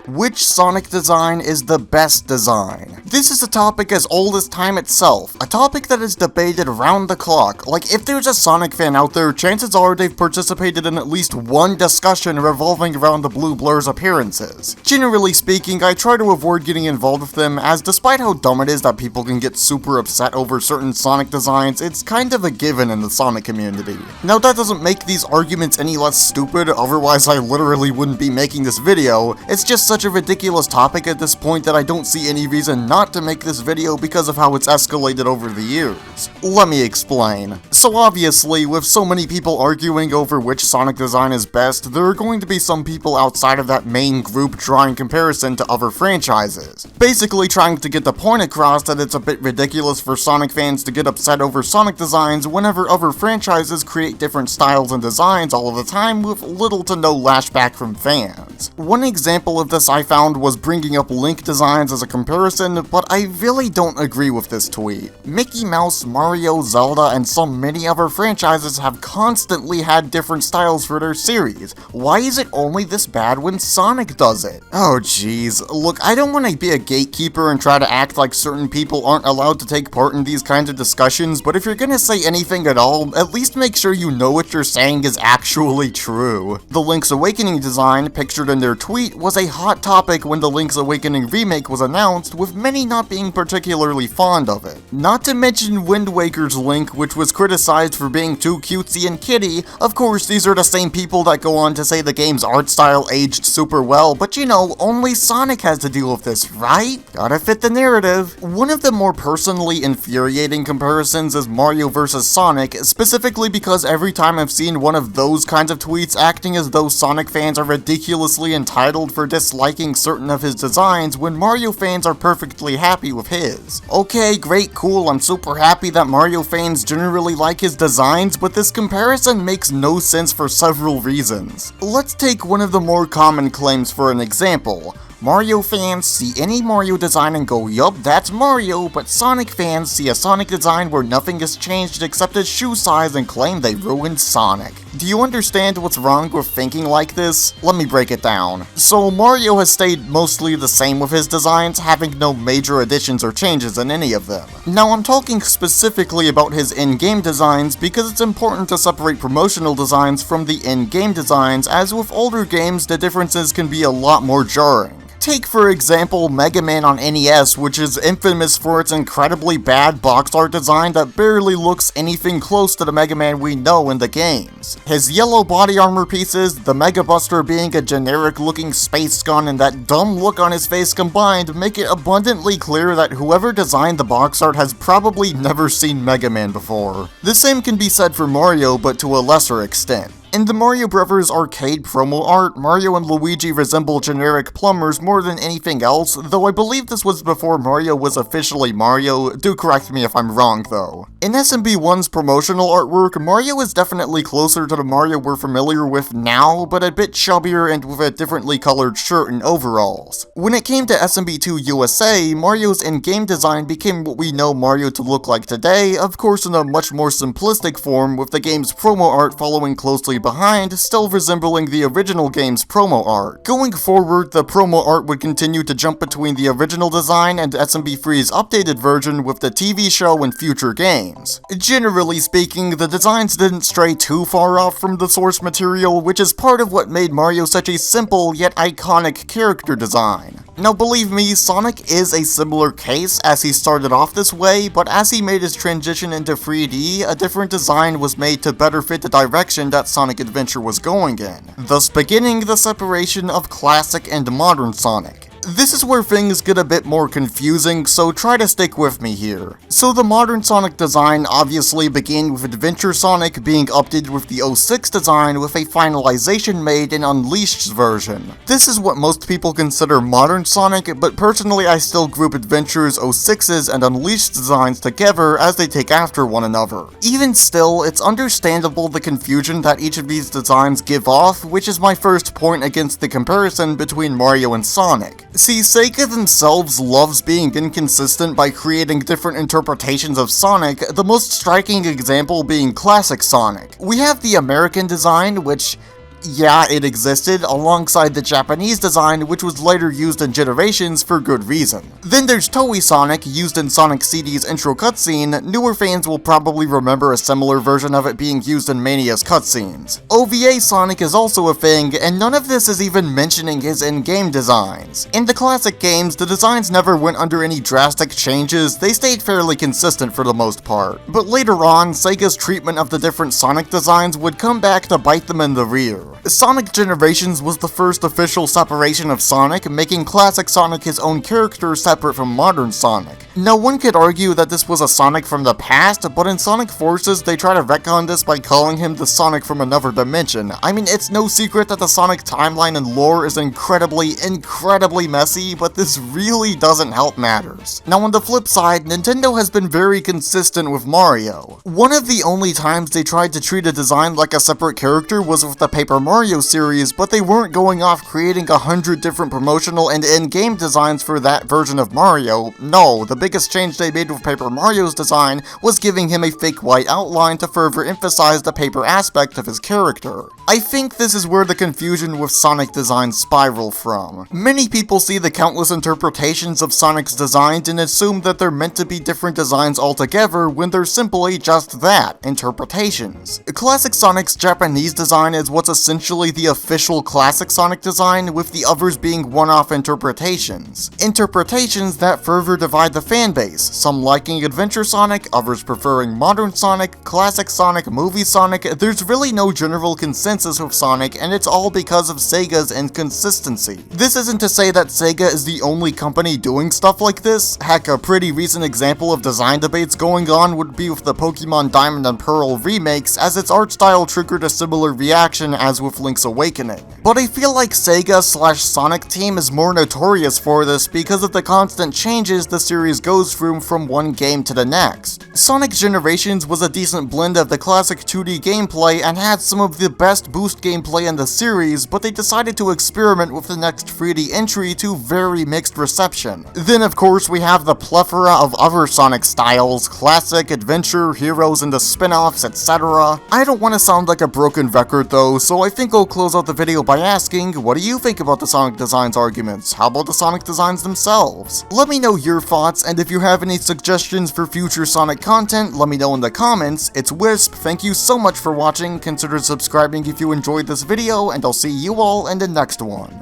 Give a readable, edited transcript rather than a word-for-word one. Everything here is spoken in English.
Which Sonic design is the best design? This is a topic as old as time itself, a topic that is debated around the clock. Like, if there's a Sonic fan out there, chances are they've participated in at least one discussion revolving around the Blue Blur's appearances. Generally speaking, I try to avoid getting involved with them, as despite how dumb it is that people can get super upset over certain Sonic designs, it's kind of a given in the Sonic community. Now, that doesn't make these arguments any less stupid, otherwise I literally wouldn't be making this video. It's just such a ridiculous topic at this point that I don't see any reason not to make this video because of how it's escalated over the years. Let me explain. So obviously, with so many people arguing over which Sonic design is best, there are going to be some people outside of that main group drawing comparison to other franchises. Basically trying to get the point across that it's a bit ridiculous for Sonic fans to get upset over Sonic designs whenever other franchises create different styles and designs all of the time with little to no lashback from fans. One example of this I found was bringing up Link designs as a comparison, but I really don't agree with this tweet. Mickey Mouse, Mario, Zelda, and so many other franchises have constantly had different styles for their series. Why is it only this bad when Sonic does it? Oh jeez, look, I don't want to be a gatekeeper and try to act like certain people aren't allowed to take part in these kinds of discussions, but if you're gonna say anything at all, at least make sure you know what you're saying is actually true. The Link's Awakening design, pictured in their tweet, was a hot topic when the Link's Awakening remake was announced, with many not being particularly fond of it. Not to mention Wind Waker's Link, which was criticized for being too cutesy and kiddie. Of course, these are the same people that go on to say the game's art style aged super well, but you know, only Sonic has to deal with this, right? Gotta fit the narrative. One of the more personally infuriating comparisons is Mario vs. Sonic, specifically because every time I've seen one of those kinds of tweets acting as though Sonic fans are ridiculously entitled for disliking certain of his designs when Mario fans are perfectly happy with his. Okay, great, cool, I'm super happy that Mario fans generally like his designs, but this comparison makes no sense for several reasons. Let's take one of the more common claims for an example. Mario fans see any Mario design and go, yup, that's Mario, but Sonic fans see a Sonic design where nothing has changed except his shoe size and claim they ruined Sonic. Do you understand what's wrong with thinking like this? Let me break it down. So Mario has stayed mostly the same with his designs, having no major additions or changes in any of them. Now I'm talking specifically about his in-game designs because it's important to separate promotional designs from the in-game designs, as with older games the differences can be a lot more jarring. Take, for example, Mega Man on NES, which is infamous for its incredibly bad box art design that barely looks anything close to the Mega Man we know in the games. His yellow body armor pieces, the Mega Buster being a generic-looking space gun, and that dumb look on his face combined make it abundantly clear that whoever designed the box art has probably never seen Mega Man before. The same can be said for Mario, but to a lesser extent. In the Mario Bros. Arcade promo art, Mario and Luigi resemble generic plumbers more than anything else, though I believe this was before Mario was officially Mario. Do correct me if I'm wrong though. In SMB1's promotional artwork, Mario is definitely closer to the Mario we're familiar with now, but a bit chubbier and with a differently colored shirt and overalls. When it came to SMB2 USA, Mario's in-game design became what we know Mario to look like today, of course in a much more simplistic form, with the game's promo art following closely behind, still resembling the original game's promo art. Going forward, the promo art would continue to jump between the original design and SMB3's updated version with the TV show and future games. Generally speaking, the designs didn't stray too far off from the source material, which is part of what made Mario such a simple yet iconic character design. Now believe me, Sonic is a similar case, as he started off this way, but as he made his transition into 3D, a different design was made to better fit the direction that Sonic Adventure was going in, thus beginning the separation of classic and modern Sonic. This is where things get a bit more confusing, so try to stick with me here. So the modern Sonic design obviously began with Adventure Sonic being updated with the 06 design with a finalization made in Unleashed's version. This is what most people consider modern Sonic, but personally I still group Adventure's 06's and Unleashed designs together as they take after one another. Even still, it's understandable the confusion that each of these designs give off, which is my first point against the comparison between Mario and Sonic. See, Sega themselves loves being inconsistent by creating different interpretations of Sonic, the most striking example being classic Sonic. We have the American design, which Yeah, it existed, alongside the Japanese design, which was later used in Generations for good reason. Then there's Toei Sonic, used in Sonic CD's intro cutscene. Newer fans will probably remember a similar version of it being used in Mania's cutscenes. OVA Sonic is also a thing, and none of this is even mentioning his in-game designs. In the classic games, the designs never went under any drastic changes, they stayed fairly consistent for the most part. But later on, Sega's treatment of the different Sonic designs would come back to bite them in the rear. Sonic Generations was the first official separation of Sonic, making classic Sonic his own character separate from modern Sonic. Now, one could argue that this was a Sonic from the past, but in Sonic Forces they try to retcon this by calling him the Sonic from another dimension. I mean, it's no secret that the Sonic timeline and lore is incredibly messy, but this really doesn't help matters. Now, on the flip side, Nintendo has been very consistent with Mario. One of the only times they tried to treat a design like a separate character was with the Paper Mario series, but they weren't going off creating 100 different promotional and in-game designs for that version of Mario. No, the biggest change they made with Paper Mario's design was giving him a fake white outline to further emphasize the paper aspect of his character. I think this is where the confusion with Sonic designs spiral from. Many people see the countless interpretations of Sonic's designs and assume that they're meant to be different designs altogether when they're simply just that, interpretations. Classic Sonic's Japanese design is what's essentially the official classic Sonic design, with the others being one-off interpretations. Interpretations that further divide the fanbase, some liking Adventure Sonic, others preferring Modern Sonic, Classic Sonic, Movie Sonic. There's really no general consensus with Sonic, and it's all because of Sega's inconsistency. This isn't to say that Sega is the only company doing stuff like this. Heck, a pretty recent example of design debates going on would be with the Pokemon Diamond and Pearl remakes, as its art style triggered a similar reaction as with Link's Awakening. But I feel like Sega/Sonic team is more notorious for this because of the constant changes the series goes through from one game to the next. Sonic Generations was a decent blend of the classic 2D gameplay and had some of the best boost gameplay in the series, but they decided to experiment with the next 3D entry to very mixed reception. Then of course we have the plethora of other Sonic styles, classic, adventure, heroes, and the spin-offs, etc. I don't want to sound like a broken record though, so I think I'll close out the video by asking, what do you think about the Sonic designs arguments? How about the Sonic designs themselves? Let me know your thoughts, and if you have any suggestions for future Sonic content, let me know in the comments. It's Wisp, thank you so much for watching, consider subscribing if you enjoyed this video, and I'll see you all in the next one.